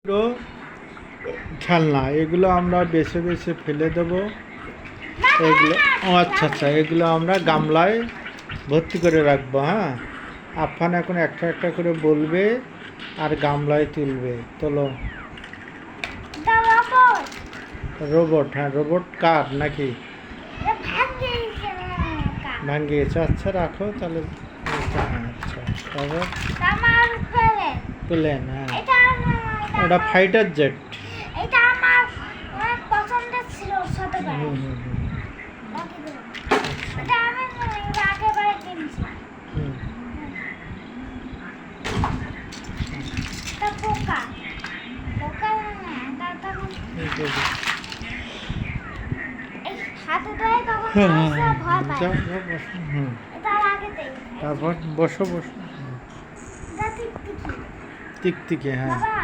এগুলো খেলনা, এগুলো আমরা বেছে বেছে ফেলে দেব। এগুলো আচ্ছা, এগুলো আমরা গামলায় ভর্তি করে রাখবো। হ্যাঁ, আফান এখন একটা একটা করে বলবে আর গামলায় তুলবে। তোলো। রোবট? হ্যাঁ, রোবট কার নাকি ভাঙ্গে গেছে? আচ্ছা, রাখো তাহলে। আচ্ছা, তারপর প্লেন। হ্যাঁ, ওটা ফাইটার জেট। এটা আমার অনেক পছন্দের ছিল ছোটবেলায়। এটা আমি আগেবারে কিনেছিলাম। এটা পোকা পোকা না, এটা তখন এই হাতে দেয় তখন ভয় পায়। এটা আগে দেয়। তারপর বসো বসো। এটা টিকটিকি টিকটিকি। হ্যাঁ, বাবা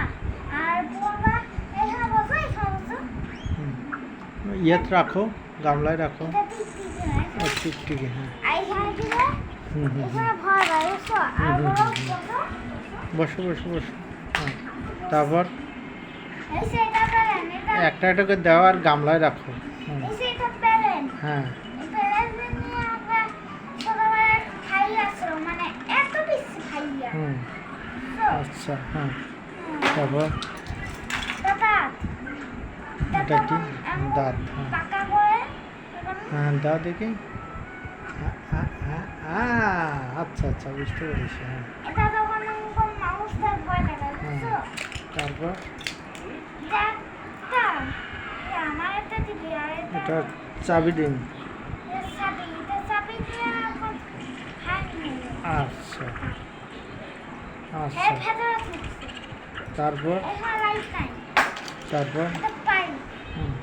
আর বাবা এখানে বসো, এখানে বসো। ইয়েত রাখো, গামলায় রাখো। এটা টিকটিকি না, টিকটিকি। হ্যাঁ, এইখানে দিলে এখানে ভয় পায়। বসো আর বলো বসো বসো বসো। হ্যাঁ, তারপর এই সেটা পেলেন, এটা একটা একটা করে দেওয়া আর গামলায় রাখো। এই সেটা পেলেন। হ্যাঁ, এই পেলেন নিয়ে আমরা ছোটবেলায় খাইয়াছিল, মানে এত বেশি খাইয়া। আচ্ছা। হ্যাঁ, তারপর দাদা এটা কি? দাঁত। হ্যাঁ, পাকা করে হ্যাঁ, দাও দেখি। আচ্ছা, বুঝতে পেরেছি। হ্যাঁ, এটা তখন এরকম মানুষটার ভয় লাগে, বুঝছো? তারপর একটা আমার একটা দিবি আর এটা চাবি দিন। এটা চাবি দিয়ে এখন হাঁটি। আচ্ছা, এর ভেতরে ঢুকছে। তারপর এখানে লাইট নাই। তারপর এটা পাই। হুম,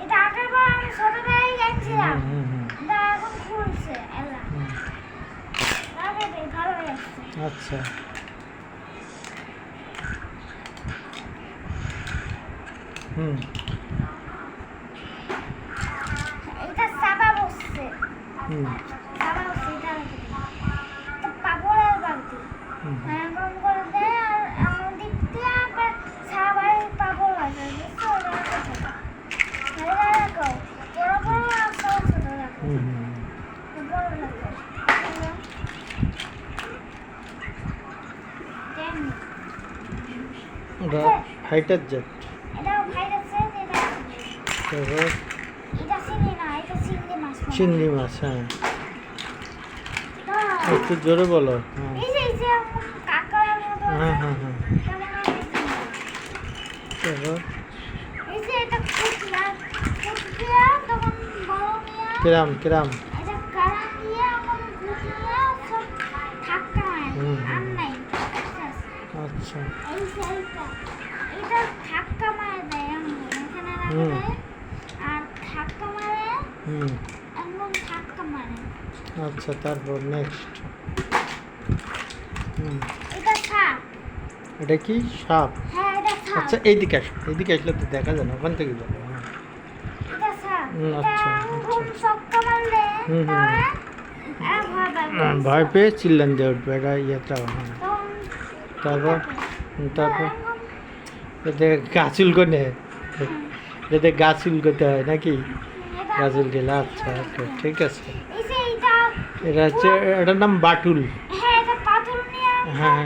এটা আগেরবার আমি ছোটবেলায় গেছিলাম। হুম, হুম, এটা এখন খুলছে এলা। হুম, আগে দেখ, ভালো লাগছে। আচ্ছা। হুম, এটা চাপা বসছে। হুম, চাপা বসছে, এটা রেখে দিই। এটা পাপড়ের বালতি। হুম, এরকম করে দেয় আর এমন দিক দিয়ে আবার সবাই পাপড় আছে, বুঝছো? ওটা রেখে দাও। এটা রাখো। বড় বড় আর ছোট ছোট রাখো। হুম, বড় রাখো। দেন। ওটা ফাইটার জেট। এটাও ভাইরাস আছে, এটা তারপর এটা চিনি না, এটা চিংড়ি মাছ মনে হয়। চিংড়ি মাছ। হ্যাঁ, না, একটু জোরে বলো। হ্যাঁ, এই যে কাকার মতো হ্যাঁ, আছে, হ্যাঁ, হ্যাঁ, কেমন আছে চিনি না। তারপর এই যে এটা কুচিয়া কুচিয়া তখন বড় মিয়া, কিরাম কিরাম। এটা কারাম দিয়ে এখন কুচিয়া সব ধাক্কা মারে, আর নাই শেষ। আচ্ছা, এই যে এটা ধাক্কা মারে দেয়, এমন এখানে রাখা হুম। দেয় আর ধাক্কা মারে, হুম, এমন ধাক্কা মারে। আচ্ছা, তারপর নেক্সট। হুম, এটা সাপ। এটা কি? সাপ? হ্যাঁ, এটা সাপ। আচ্ছা, এইদিকে আসো, এইদিকে আসলে তো দেখা যায় না, ওখান থেকে যাবো। হ্যাঁ, এটা সাপ। এটা আচ্ছা, ঘুম চক্কা মারলে হুম, হুম, তাহলে আর ভয় পাবে। ভয় পেয়ে চিল্লান দিয়ে উঠবে, এটা ইয়েটাও। হ্যাঁ, তখন তারপর তারপর এরকম এতে গাছ উলকোনে, এতে গাছ উলকোতে হয় নাকি? এটা গাছ উলকেলে। আচ্ছা, ওকে, ঠিক আছে। এই যে এটা এটা হচ্ছে, এটার নাম বাটুল। হ্যাঁ, এটা পাথর নিয়ে হ্যাঁ,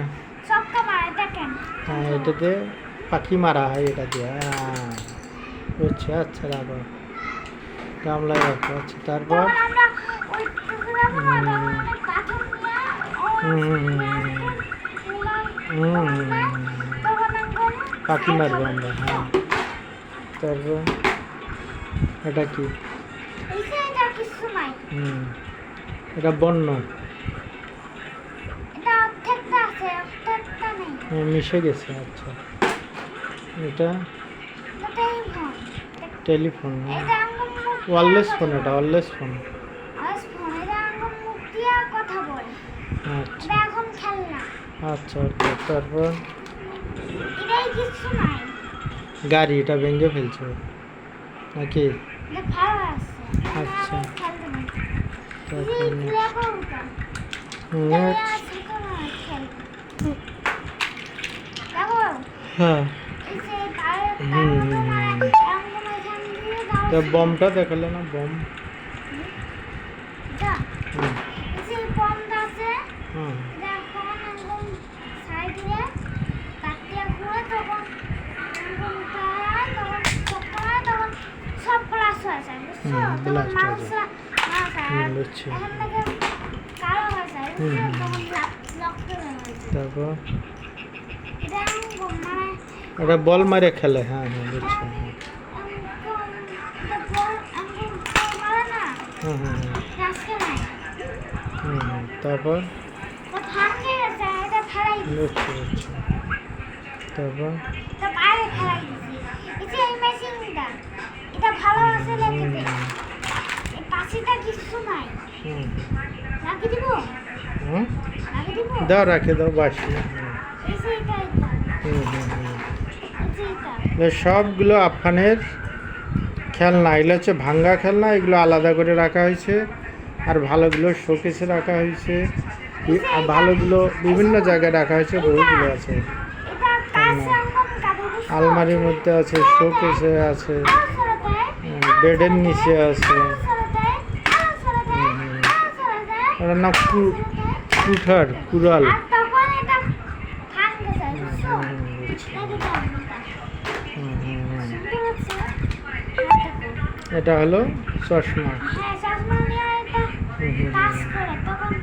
চক্কা মারে, দেখেন। হ্যাঁ, এটাতে পাখি মারা হয় এটা দিয়ে। হ্যাঁ, বুঝছি। আচ্ছা, রাখো, গামলায় রাখো। আচ্ছা, তারপর তখন আমরা ওই টুকরো যাবো না, তখন অনেক পাথর নিয়ে তখন একদম পাখি মারবো আমরা। হ্যাঁ, তারপর এটা কি? এই যে এটা কিছু নাই, এটা বন্য। এটা অর্ধেকটা আছে, অর্ধেকটা নেই। মিশে গেছে। আচ্ছা, এটা এটাই ফোন। টেলিফোন। এটা আঙ্গুল মুখ ওয়্যারলেস ফোন। এটা ওয়্যারলেস ফোন। ফোন, এটা আঙ্গুল মুখ দিয়ে কথা বলে। আচ্ছা, এটা এখন খেলনা। আচ্ছা, ওকে। তারপর এটাই কিছু নাই। গাড়ি, এটা ভেঙে ফেলছে নাকি? এটা ভালো আছে। আচ্ছা, খেলতে নেই। তারপর দেখো ওটা। নেক্সট। দেখো হ্যাঁ, হুম, তোমার হুম। এমন এখান দিয়ে দাও তো বমটা দেখালে না বম? যা হুম, যে বন্ধ আছে হুম, যখন একদম সাইডে কাটিয়ে ঘুরে তখন একদম তারায় তখন সকালে তখন সব ক্লাস হয়ে যায় বুঝছো হুম, তখন blast হয়ে মানুষরা মারা হুম, বুঝছি। এখান থেকে কালো হয়ে যায় হুম, বুঝছো হুম। তখন লক্ষ্য হয়ে যায় তারপর এটা একদম মানে এটা বল মারে খেলে, হ্যাঁ হ্যাঁ বুঝছি। হ্যাঁ হুম, হুম, হুম, হুম, হুম। তারপর বুঝছি বুঝছি। তারপর হুম, হুম, হুম। দাও রাখে দাও বাসি। হুম, হুম, হুম। তো সবগুলো আফানের খেলনা, এগুলো হচ্ছে ভাঙ্গা খেলনা, এগুলো আলাদা করে রাখা হয়েছে। আর ভালোগুলো শোকেসে রাখা হয়েছে, আর ভালোগুলো বিভিন্ন জায়গায় রাখা হয়েছে, বহুগুলো আছে। আলমারির মধ্যে আছে, শোকেসে আছে, বেডের নিচে আছে। ওটার নাম কুঠার, কুড়াল। আর তখন এটা ভাঙতে যায় বুঝছো হুম, হুম, বুঝছি। হুম, হুম, হুম। সুন্দর হচ্ছে এটা হলো চশমা। হ্যাঁ চশমা নিয়ে এটা হুম, হুম, কাজ হুম। করে তখন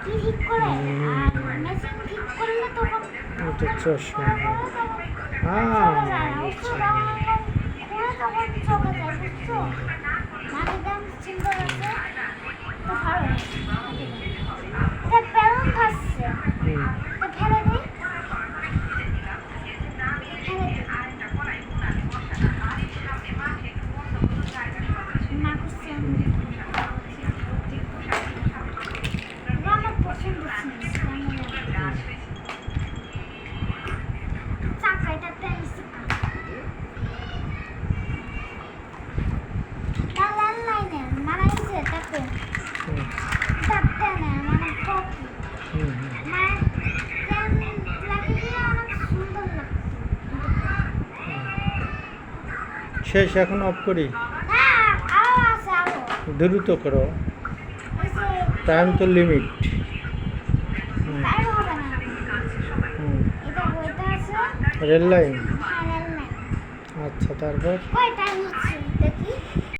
কি ঠিক করে আর মেশিন ঠিক করলে তখন এটা চশমা। চলে যায় না বুঝছো বুঝছি। তখন ঘুরে তখন চলে যায় বুঝছো মাটির দাম সুন্দর আছে তো ভালো এটা বেলুন খাচ্ছে হুম, তো ফেলে দিই ফেলে দিই মা করছে আমার পছন্দ জিনিস চাকা এটা টেনিস লাল লাইনে মানাইছে তাকে হুম, তাতে না মানে কপি হুম, হুম। মানে কেন লাগিয়ে অনেক সুন্দর লাগছে শেষ, এখন অফ করি। হ্যাঁ আরো আছে আরো দ্রুত করো, এই যে টাইম তো লিমিট। হুম, টাইম হবে না হুম। এটা বইটা আছে রেল লাইন। হ্যাঁ রেল লাইন আচ্ছা, তারপর কয় টাইম হচ্ছে দেখি